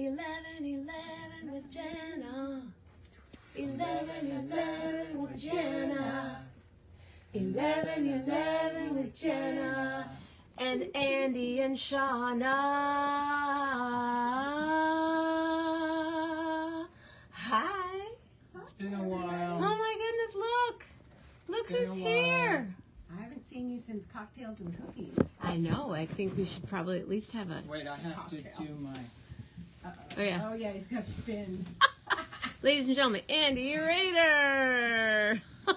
11 with Jenna. 11 with Jenna. 11 with Jenna. And Andy and Shanna. Hi. It's been a while. Oh my goodness, look. Look who's here. I haven't seen you since Cocktails and Cookies. I know. I think we should probably at least have a... Wait, I have to Cocktail. do my... Oh, yeah. Oh, yeah, he's going to spin. Ladies and gentlemen, Andy Rader. The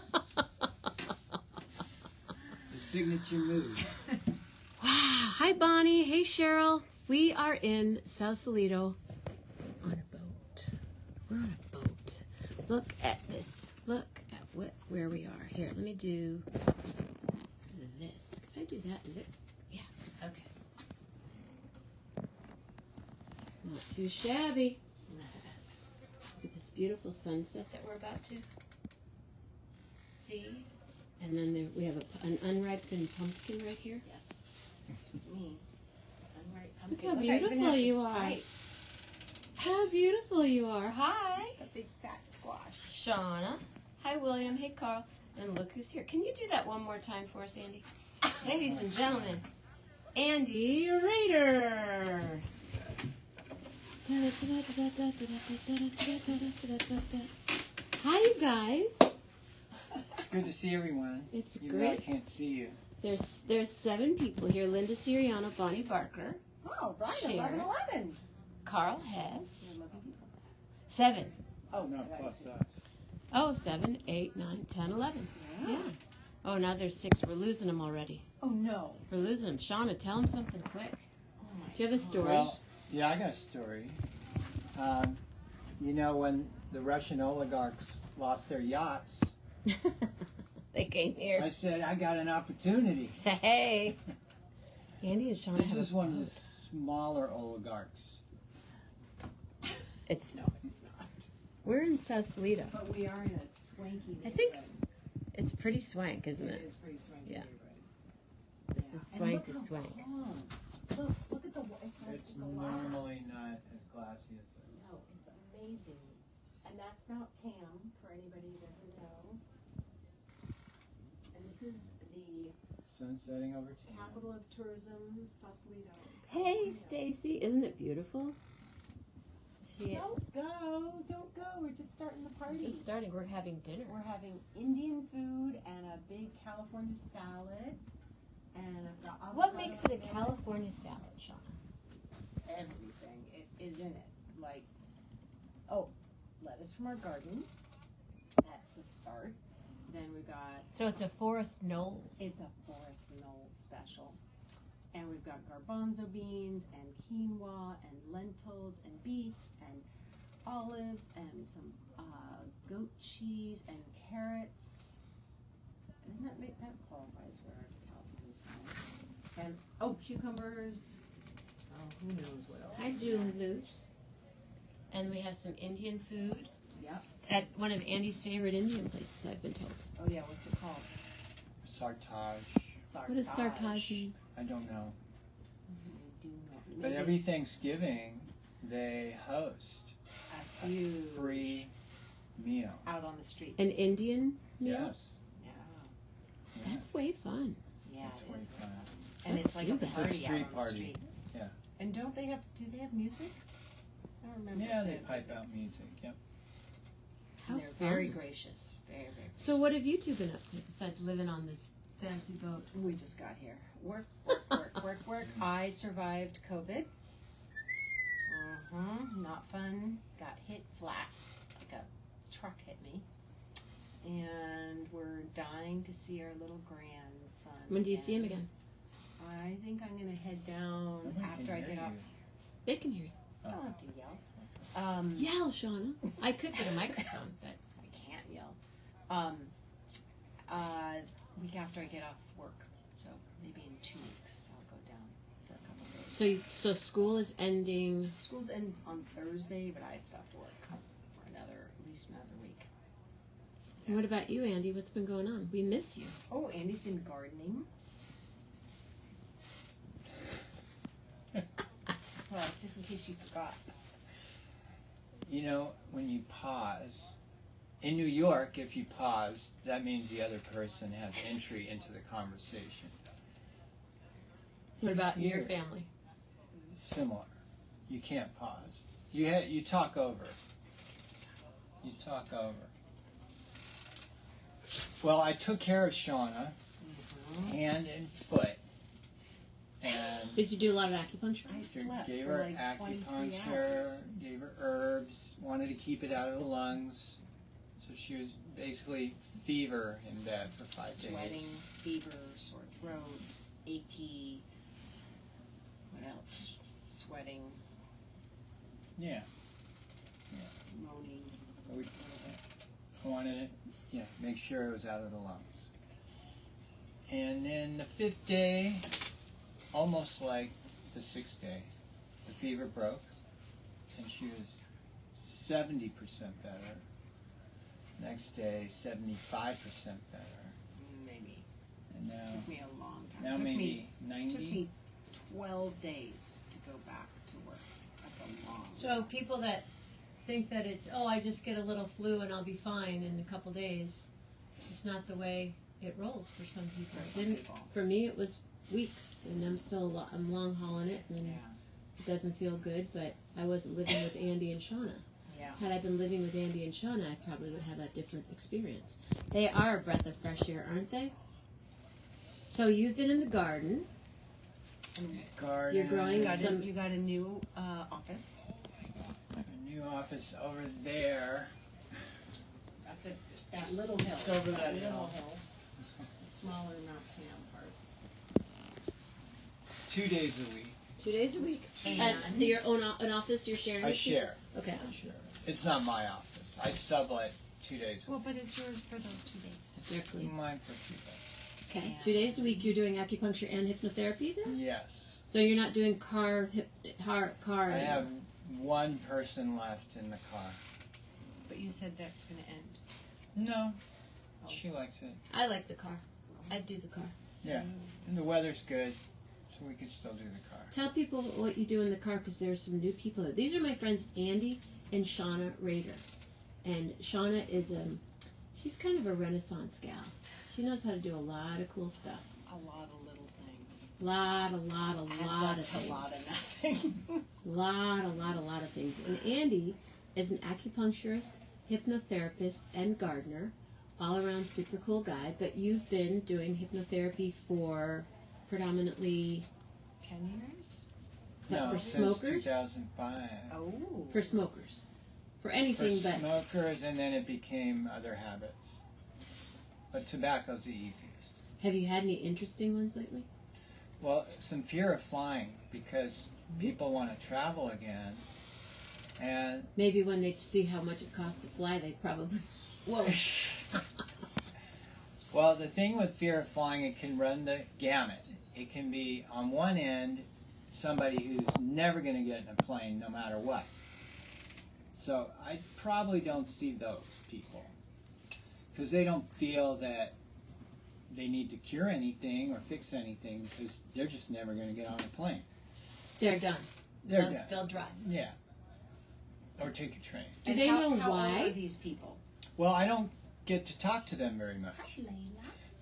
signature move. Wow. Hi, Bonnie. Hey, Cheryl. We are in Sausalito on a boat. We're on a boat. Look at this. Look at where we are. Here, let me do this. Can I do that? Is it? Yeah. Okay. Not too shabby. Look at this beautiful sunset that we're about to see. And then there, we have an unripened pumpkin right here. Yes. Me. I'm right. Look how beautiful you are. How beautiful you are. Hi. A big fat squash. Shauna. Hi, William. Hey, Carl. And look who's here. Can you do that one more time for us, Andy? Ladies and gentlemen, Andy Rader. Hi, you guys. It's good to see everyone. It's Even though I great. can't see you. There's 7 people here. Linda Siriano, Bonnie Barker, Oh, right. Sharon. 11. Carl Hess. 11 people. 7. Oh, No, that plus is- us. Oh, 7, 8, 9, 10, 11. Yeah. Yeah. Oh, now there's 6. We're losing them already. Oh, no. We're losing them. Shauna, tell them something quick. Oh, my Do you have a story? Well, yeah, I got a story. You know, when the Russian oligarchs lost their yachts, They came I here. said, I got an opportunity. Hey. Andy and Shauna This have is a one of the smaller oligarchs. It's No, it's not. We're in Sausalito. But we are in a swanky I think- neighborhood. It's pretty swank, isn't It it? is pretty swanky Yeah. neighborhood. This Yeah. is And swank look is how swank. calm. Look at the it's like It's glass. normally not as glassy as this. No, it's amazing. And that's Mount Tam, for anybody who doesn't know. And this is the Sun setting over town. capital of tourism, Sausalito. Hey, California. Stacy, isn't it beautiful? She Don't go. We're just starting the party. Just starting. We're having dinner. We're having Indian food and a big California salad. And I've got What avocado makes it a in California salad, Shauna? Everything it is in it. Like, lettuce from our garden. That's the start. Then we got So it's a Forest Knolls. it's a Forest Knoll special. And we've got garbanzo beans and quinoa and lentils and beets and olives and some goat cheese and carrots. Doesn't that make that qualifies for our California salad? And cucumbers. Oh, who knows what else? Hi, Julie Luce. And we have some Indian food Yep. at one of Andy's favorite Indian places, I've been told. Oh yeah, what's it called? Sartaj. What does sartaj mean? I don't know. Do not. But Maybe every Thanksgiving, they host a few a free meal. out on the street. An Indian meal? Yes. Yeah. Yeah. That's way fun. Yeah. It's it way is. fun. And Let's it's like do a that. It's a party out street on party. the street. Yeah. And do they have music? I don't remember. Yeah, if they have pipe music. out music. Yep. How And they're very fun. gracious. Very, very. So what have you two been up to besides living on this fancy boat? We just got here. Work. I survived COVID. Not fun. Got hit flat. Like a truck hit me. And we're dying to see our little grandson. When do you see him again? I think I'm going to head down Nobody can after I hear get off. you. They can hear you. I don't have to yell. Yell, Shauna. I could get a microphone, but I can't yell. Week after I get off work. So maybe in 2 weeks I'll go down for a couple days. so school is ending. School's ends on Thursday, but I still have to work for at least another week. And what about you, Andy? What's been going on? We miss you. Oh, Andy's been gardening. Well, just in case you forgot. you know, when you pause, in New York, if you pause, that means the other person has entry into the conversation. What about your Here. family? Similar. You can't pause. You talk over. You talk over. Well, I took care of Shauna, hand and foot, and Did you do a lot of acupuncture? I slept gave for her like 23 acupuncture, hours. gave her herbs, wanted to keep it out of the lungs. So she was basically fever in bed for 5 days. Sweating, fever, sore throat, achy. What else? Sweating, Yeah. moaning. We wanted it, make sure it was out of the lungs. And then the 5th day, almost like the 6th day, the fever broke, and she was 70% better. Next day, 75% better. Maybe. And now, Took me a long time. now took maybe me, 90. Took me 12 days to go back to work. That's a long So people that think that it's, oh, I just get a little flu and I'll be fine in a couple days, it's not the way it rolls for some people. For some Didn't- people. For me, it was weeks, and I'm long hauling it, and it doesn't feel good. But I wasn't living with Andy and Shauna. Yeah. Had I been living with Andy and Shauna, I probably would have a different experience. They are a breath of fresh air, aren't they? So you've been in the garden. Garden. You're growing You got a new office. A new office over there. At that little hill. Just over that little hill. hill. The smaller Mount Tam part. 2 days a week. 2 days a week. And- At your own an office you're sharing? I with people? share. Okay. I share. It's not my office. I sublet 2 days a Well, but it's yours for those 2 days. They're week. clean. Mine for 2 days. Okay. 2 days a week you're doing acupuncture and hypnotherapy then? Yes. So you're not doing car. I have one person left in the car. But you said that's going to end. No. Oh. She likes it. I like the car. I'd do the car. Yeah. And the weather's good, so we can still do the car. Tell people what you do in the car because there's some new people. These are my friends Andy and Shanna Rader. And Shanna is she's kind of a Renaissance gal. She knows how to do a lot of cool stuff. A lot of little things. Lot of Adds up to things. a lot of nothing. Lot of things. And Andy is an acupuncturist, hypnotherapist, and gardener. All around super cool guy. But you've been doing hypnotherapy for predominantly 10 years? No, for since smokers? 2005. Oh. For smokers. For For anything but. smokers, and then it became other habits. But tobacco's the easiest. Have you had any interesting ones lately? Well, some fear of flying because people want to travel again. And Maybe when they see how much it costs to fly, they probably. Whoa. well, the thing with fear of flying, it can run the gamut. It can be on one end somebody who's never going to get in a plane no matter what. So I probably don't see those people because they don't feel that they need to cure anything or fix anything because they're just never going to get on a plane. They're done. They're they'll, done. They'll drive. Yeah. Or take a train. Do And they how know old why? are these people? Well, I don't get to talk to them very much.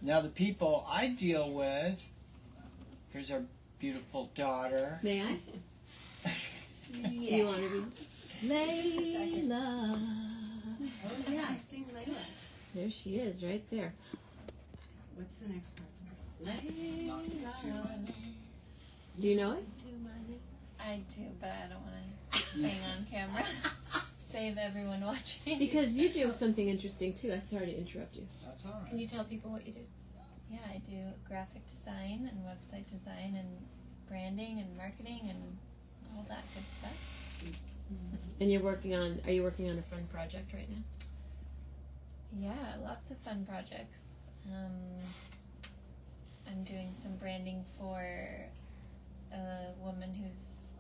Now, the people I deal with, here's our beautiful daughter. May I? Yeah. You want to read? Layla. Oh, yeah, I sing Layla. There she is, right there. What's the next part? Not too many. Do you know it? I do, but I don't want to sing on camera. Save everyone watching. Because you do something interesting too. I'm sorry to interrupt you. That's all Can you tell people what you do? Yeah, I do graphic design and website design and branding and marketing and all that good stuff. And are you working on a fun project right now? Yeah, lots of fun projects. I'm doing some branding for a woman who's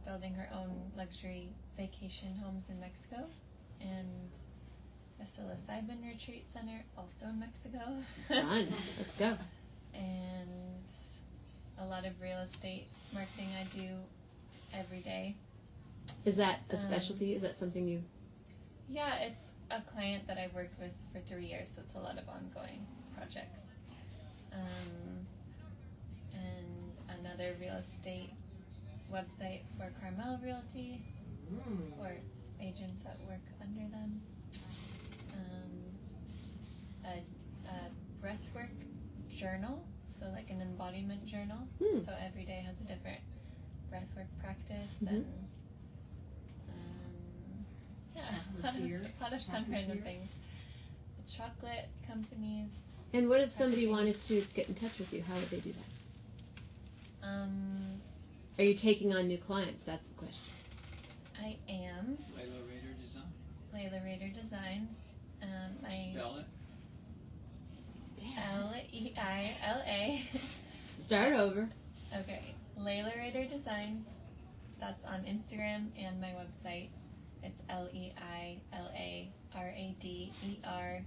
building her own luxury vacation homes in Mexico, and a psilocybin retreat center also in Mexico. Fun. Let's go. And a lot of real estate marketing I do every day. Is that a specialty? Is that something you Yeah, it's a client that I've worked with for 3 years, so it's a lot of ongoing projects. And another real estate website for Carmel Realty, or agents that work under them. A breathwork journal, so like an embodiment journal. So every day has a different breathwork practice, and a lot of fun random things. The chocolate companies. And what if somebody wanted to get in touch with you? How would they do that? Are you taking on new clients? That's the question. I am. Layla Rader Design. Layla Rader Designs. Spell it. Leila. Start over. Okay. Layla Rader Designs. That's on Instagram and my website. It's LeilaRader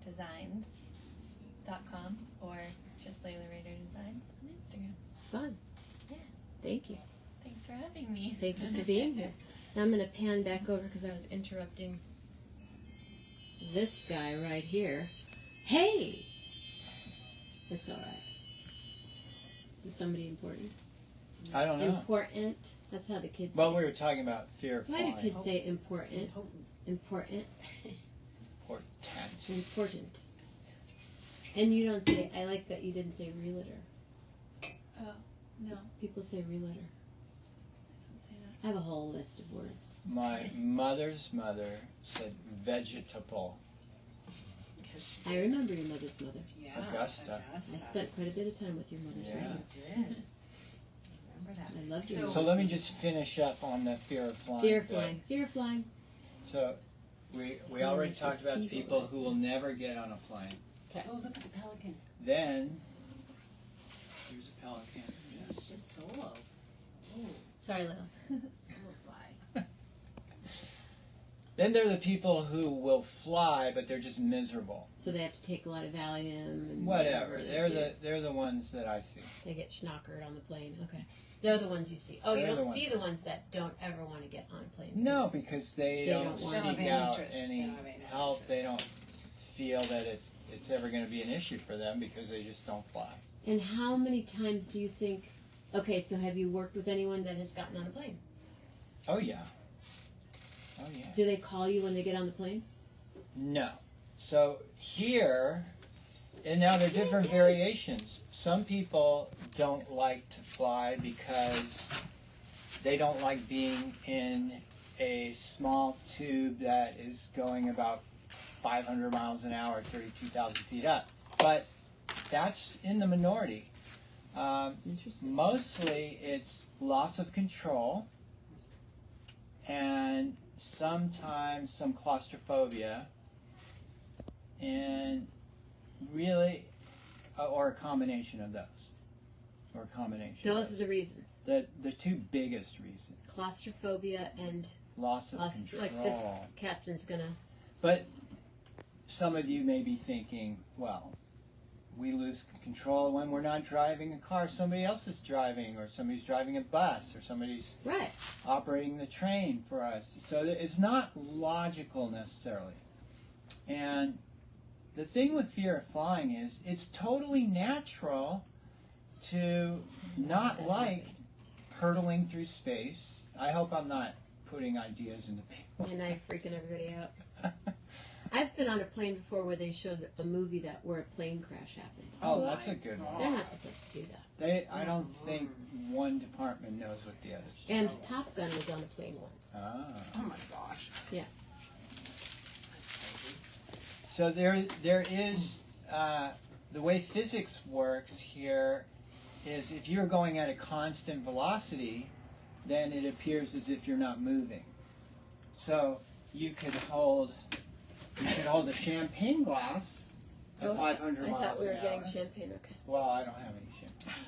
Designs.com, or just Layla Rader Designs on Instagram. Fun. Yeah. Thank you. Thanks for having me. Thank you for being here. Now I'm going to pan back over because I was interrupting this guy right here. Hey! That's all right. Is somebody important? I don't know. Important. That's how the kids Well, say we were talking about fear of Why flying. do kids say important? Important. Important. Important. And you don't say, I like that you didn't say realtor. Oh, no. People say realtor. Don't say that. I have a whole list of words. My mother's mother said vegetable. I remember your mother's mother. Yeah, Augusta. I spent quite a bit of time with your mother's Yeah. mother. You did. Remember that. I loved your So let me just finish up on the fear of flying. Fear of bit. flying. Fear of flying. So we already talked about people who will never get on a plane. Oh, look at the pelican. Then there's a pelican. Yes. It's just solo. Oh, Sorry, Lil. solo fly. Then there are the people who will fly, but they're just miserable. So they have to take a lot of Valium and Whatever. they They're the ones that I see. They get schnockered on the plane. Okay. They're the ones you see. Oh, They're you the don't see ones. the ones that don't ever want to get on planes. No, because they don't don't want seek any out interest. They any don't have any help. interest. They don't feel that it's ever going to be an issue for them because they just don't fly. And how many times do you think? Okay, so have you worked with anyone that has gotten on a plane? Oh yeah. Oh yeah. Do they call you when they get on the plane? No. So here, and now there are different variations. Some people don't like to fly because they don't like being in a small tube that is going about 500 miles an hour, 32,000 feet up. But that's in the minority. Interesting. Mostly it's loss of control and sometimes some claustrophobia, and really, or a combination of those. Or a combination. Those are the reasons. The two biggest reasons. Claustrophobia and Loss of control. like this captain's gonna. But some of you may be thinking, well, we lose control when we're not driving a car, somebody else is driving, or somebody's driving a bus, or somebody's Right. operating the train for us. So it's not logical necessarily. And the thing with fear of flying is it's totally natural to not like hurtling through space. I hope I'm not putting ideas into people. And I'm freaking everybody out. I've been on a plane before where they showed a movie where a plane crash happened. Oh, that's a good one. They're not supposed to do that. I don't think one department knows what the others do. And Top Gun was on a plane once. Ah. Oh my gosh. Yeah. So there is the way physics works here is if you're going at a constant velocity, then it appears as if you're not moving. So you could hold a champagne glass at 500 I miles thought we were an getting hour. champagne. Okay. Well, I don't have any champagne.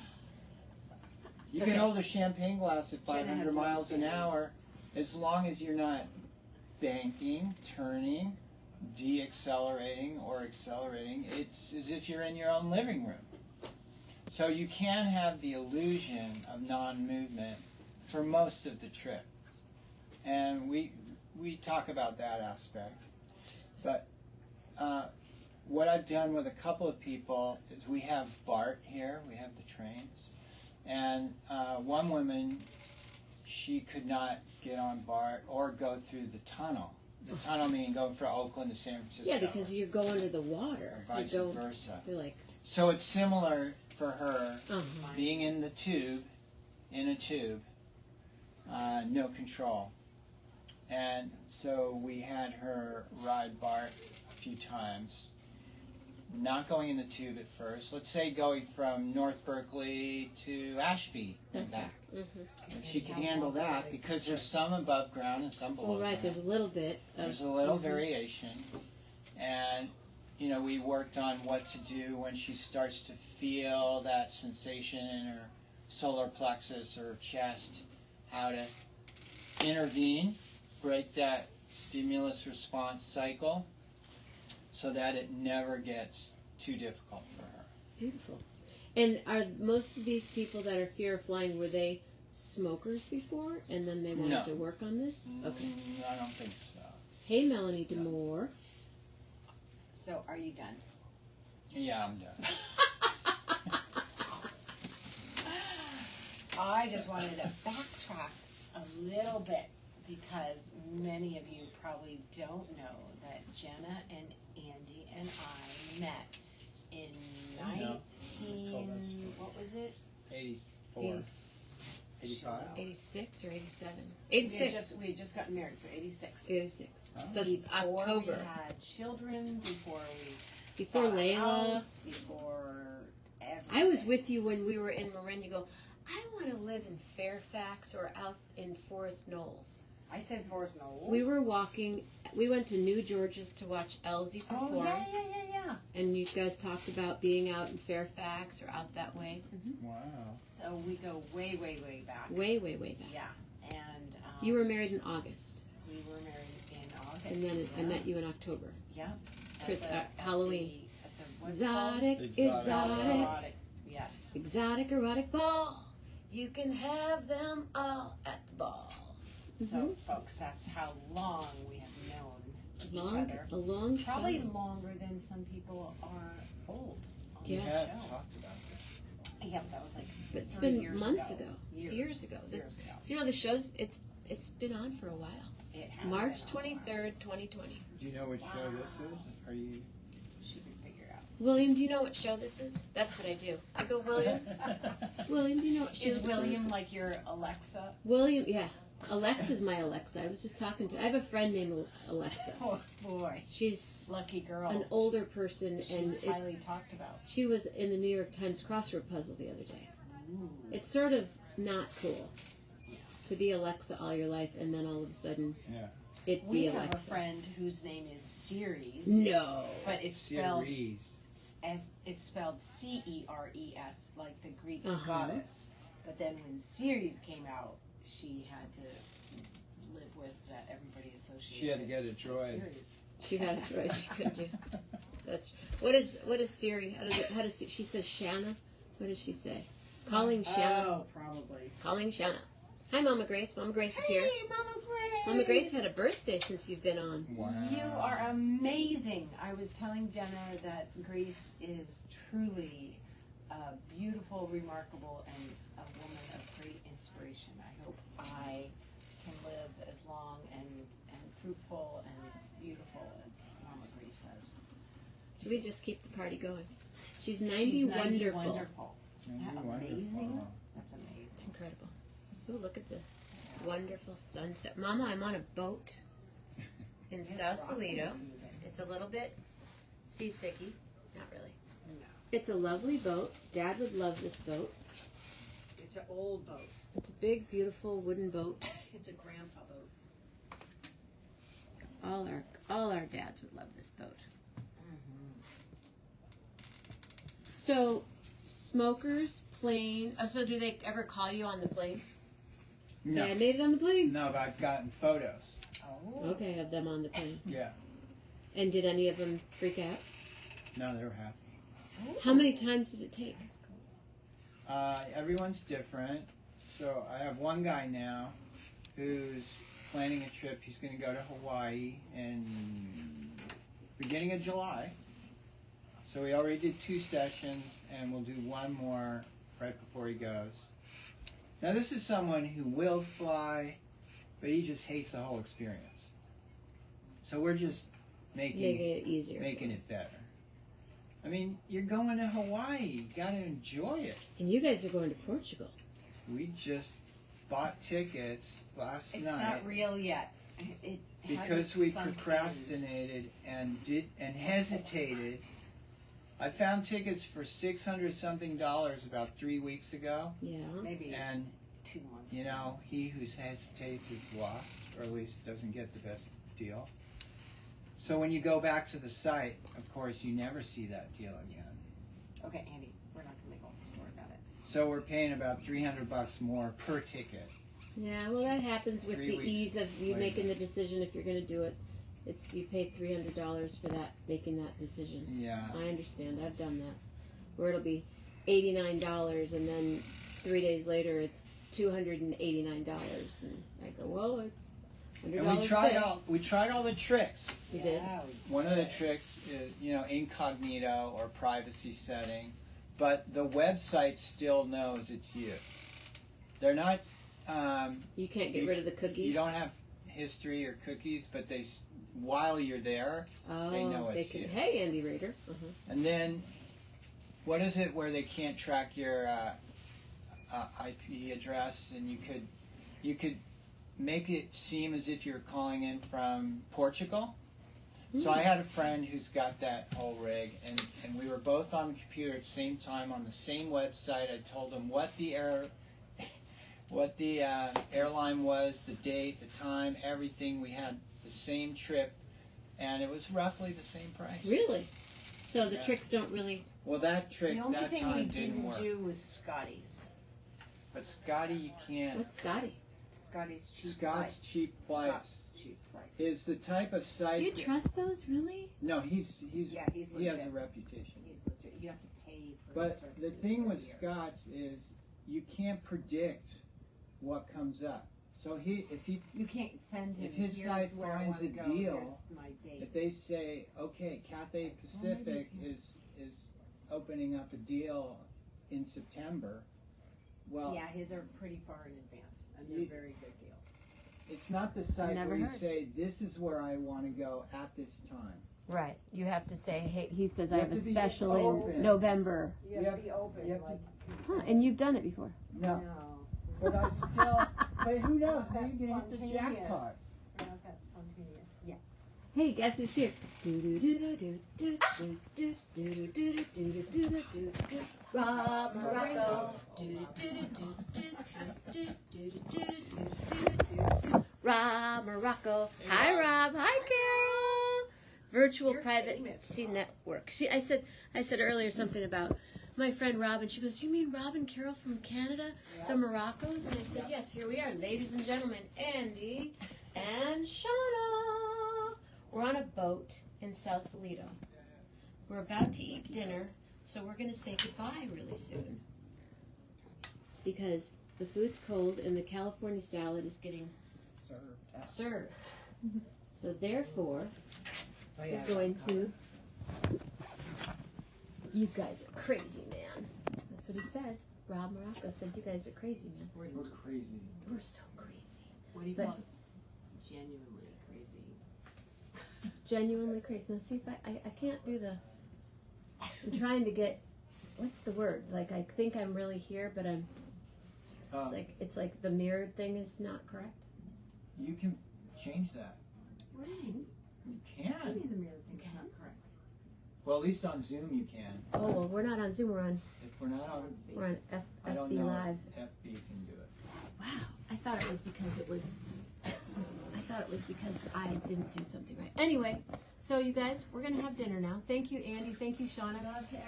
You Okay. can hold a champagne glass at Jenna 500 has miles an those hour as long as you're not banking, turning, de-accelerating, or accelerating. It's as if you're in your own living room. So you can have the illusion of non-movement for most of the trip. And we talk about that aspect. But what I've done with a couple of people is we have BART here, we have the trains, and one woman, she could not get on BART or go through the tunnel. The tunnel meaning going from Oakland to San Francisco. Yeah, because you go under the water. Or vice versa. You're like, so it's similar for her uh-huh. being in a tube, no control. And so we had her ride BART a few times, not going in the tube at first. Let's say going from North Berkeley to Ashby and back. Mm-hmm. She could handle that because there's some above ground and some below Well, right, ground. there's a little bit. There's a little variation. And, you know, we worked on what to do when she starts to feel that sensation in her solar plexus or chest, how to intervene, break that stimulus response cycle so that it never gets too difficult for her. Beautiful. And are most of these people that are fear of flying, were they smokers before and then they wanted to work on this? Okay. I don't think so. Hey, Melanie DeMoore. So, are you done? Yeah, I'm done. I just wanted to backtrack a little bit because many of you probably don't know that Jenna and Andy and I met in what was it? 84. 85? 86 or 87? 86. We had just gotten married, so 86. 86. Oh. The Before October. we had children, before Before bought a Layla. house, before everything. I was with you when we were in Marin. You go, I want to live in Fairfax or out in Forest Knolls. I said Forest Knolls. We were walking. We went to New George's to watch Elsie perform. Oh, yeah. And you guys talked about being out in Fairfax or out that way. Mm-hmm. Wow. So we go way, way, way back. Way, way, way back. Yeah. And You were married in August. we were married in August. And then I met you in October. Yeah. Halloween. What's it called? Exotic. Erotic. Yes. Exotic erotic ball. You can have them all at the ball. So, folks, that's how long we have known each other. A long time. Probably longer than some people are old. On Yeah. We the have show. talked about this. Yeah, but that was like But it's 3 been years months ago. ago. It's years ago. Years ago. You know, the show's, it's been on for a while. It has March been a while. 23rd, 2020. Do you know which show this is? Are you? She can figure out. William, do you know what show this is? That's what I do. I go, William. William, do you know what show Is this William is? like your Alexa? William, yeah. Alexa's my Alexa. I was just talking to. I have a friend named Alexa. Oh boy, She's lucky girl. an older person, and She's highly talked about. she was in the New York Times crossword puzzle the other day. Ooh. It's sort of not cool to be Alexa all your life, and then all of a sudden, it We be have Alexa. a friend whose name is Ceres. No. But it's spelled Series. Ceres, like the Greek Uh-huh. goddess. But then when Ceres came out, she had to live with that everybody associates. She had to it get a with droid. Ceres. She had it right. She couldn't do. That's what is Siri? How does she says Shanna? What does she say? Calling Shanna. Oh, probably. Calling Shanna. Hi, Mama Grace. Mama Grace is here. Hey, Mama Grace. Mama Grace had a birthday since you've been on. Wow. You are amazing. I was telling Jenna that Grace is truly beautiful, remarkable, and a woman of great inspiration. I hope I can live as long and fruitful and beautiful as Mama Grace has. Should we just keep the party going? She's 90 She's 90 wonderful. wonderful. Isn't that Wonderful. amazing? That's amazing. It's incredible. Ooh, look at the wonderful sunset. Mama, I'm on a boat in It's Sausalito. rocking even. It's a little bit seasicky. Not really. No. It's a lovely boat. Dad would love this boat. It's an old boat. It's a big, beautiful wooden boat. It's a grandpa boat. All our dads would love this boat. So, smokers, plane. So, do they ever call you on the plane? Say, No. I made it on the plane. No, but I've gotten photos. Oh. Okay, of them on the plane. Yeah. And did any of them freak out? No, they were happy. How many times did it take? That's cool. Everyone's different. So I have one guy now who's planning a trip. He's going to go to Hawaii in beginning of July. So we already did 2 sessions, and we'll do 1 more right before he goes. Now this is someone who will fly, but he just hates the whole experience. So we're just making it easier. making it better. I mean, you're going to Hawaii. You got to enjoy it. And you guys are going to Portugal. We just bought tickets last It's night not real yet. It because hasn't we sunk in. procrastinated and hesitated. I found tickets for $600 something about 3 weeks ago, Yeah. Maybe and 2 months. you know, he who hesitates is lost, or at least doesn't get the best deal. So when you go back to the site, of course, you never see that deal again. Okay, Andy, we're not gonna make all the story about it. So we're paying about $300 more per ticket. Yeah, well, that happens with 3 the weeks ease of you later. making the decision if you're going to do it. It's you pay $300 for that, making that decision. Yeah. I understand. I've done that. Where it'll be $89 and then 3 days later it's $289, and I go, well, $100. And we tried all the tricks. You did. Yeah, we One of the did. tricks is, you know, incognito or privacy setting, but the website still knows it's you. They're not. You can't get rid of the cookies. You don't have history or cookies, but while you're there, they know they it's can. you. Hey, Andy Rader. And then, what is it where they can't track your IP address, and you could make it seem as if you're calling in from Portugal? So I had a friend who's got that whole rig, and we were both on the computer at the same time on the same website. I told him what the airline was, the date, the time, everything. We had the same trip, and it was roughly the same price. Really? So the Yeah. tricks don't really. Well, that trick The only that thing we time didn't didn't work. do was Scotty's. But Scotty, you can't. What's Scotty? Scotty's cheap Scott's flights. cheap flights Scott's cheap flights. is the type of Do site. you trust those really? No, he's Yeah, he's he has legit. a reputation. He's legit. You have to pay for But the the services thing for with a year. Scott's is you can't predict what comes up. So You can't send him. if his "Here's site where I finds wanna a go, deal, here's my date." if they say, okay, Cathay Pacific is opening up a deal in September, well, Yeah, his are pretty far in advance, and they're You- very good deals. it's not the site Never where you heard. say, this is where I want to go at this time. Right. You have to say, hey, he says You I have have a to be special open. in November. You You have have- to be open. you have to- like, Huh, and you've done it before. No, No. but I still, but who knows, maybe That's you can hit the spontaneous. jackpot. I don't know if that's spontaneous. Yeah. Hey, guess who's here? Do-do-do-do-do-do-do-do-do-do-do-do-do-do. Rob Morocco. Do-do-do-do-do-do-do-do-do-do-do. Rob Morocco. Hi, Rob. Hi, Carol. Virtual You're Private famous, Sea Rob. Network. I said earlier something about my friend Rob, and she goes, "You mean Rob and Carol from Canada, the Moroccos?" And I said, "Yes, here we are, ladies and gentlemen, Andy and Shanna. We're on a boat in South Salito. We're about to eat dinner, so we're going to say goodbye really soon because the food's cold and the California salad is getting served. So therefore, we're going to. You guys are crazy, man. That's what he said. Rob Morocco said, "You guys are crazy, man. We're crazy. We're so crazy." What do you But- call it? Genuinely crazy. Genuinely crazy. Now see if I can't do the. I'm trying to get. What's the word? Like I think I'm really here, but I'm. It's like the mirrored thing is not correct. You can change that. What do you mean? You What do you can. mean the mirror thing's not correct? Well, at least on Zoom you can. Oh well, we're not on Zoom. We're on If we're not on, I don't FB know Live. if FB can do it. Wow, I thought it was because it was. I thought it was because I didn't do something right. Anyway, so you guys, we're gonna have dinner now. Thank you, Andy. Thank you, Shauna.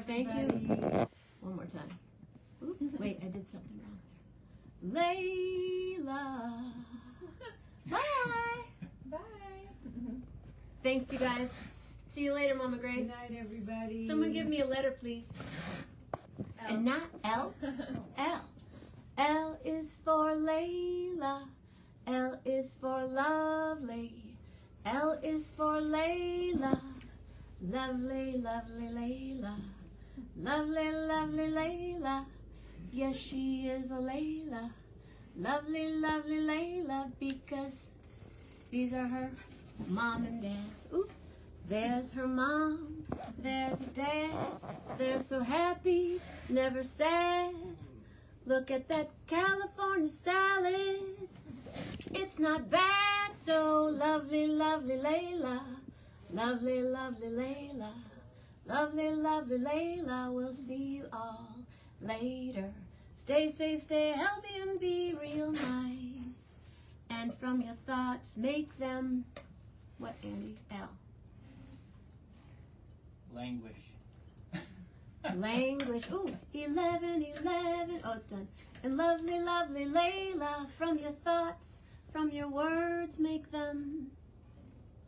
Thank you. One more time. Oops, wait, I did something wrong there. Layla. Bye. Bye. Thanks, you guys. See you later, Mama Grace. Good night, everybody. Someone give me a letter, please. And not L. L. L is for Layla. L is for lovely. L is for Layla. Lovely, lovely Layla. Lovely, lovely Layla. Yes, she is a Layla. Lovely, lovely Layla, because these are her mom and dad. Oops. There's her mom. There's her dad. They're so happy, never sad. Look at that California salad. It's not bad, so lovely, lovely Layla. Lovely, lovely Layla. Lovely, lovely Layla. We'll see you all later. Stay safe, stay healthy, and be real nice. And from your thoughts, make them, what, Andy? L. Languish. Languish. Ooh, 11, 11. Oh, it's done. And lovely, lovely Layla, from your thoughts, from your words, make them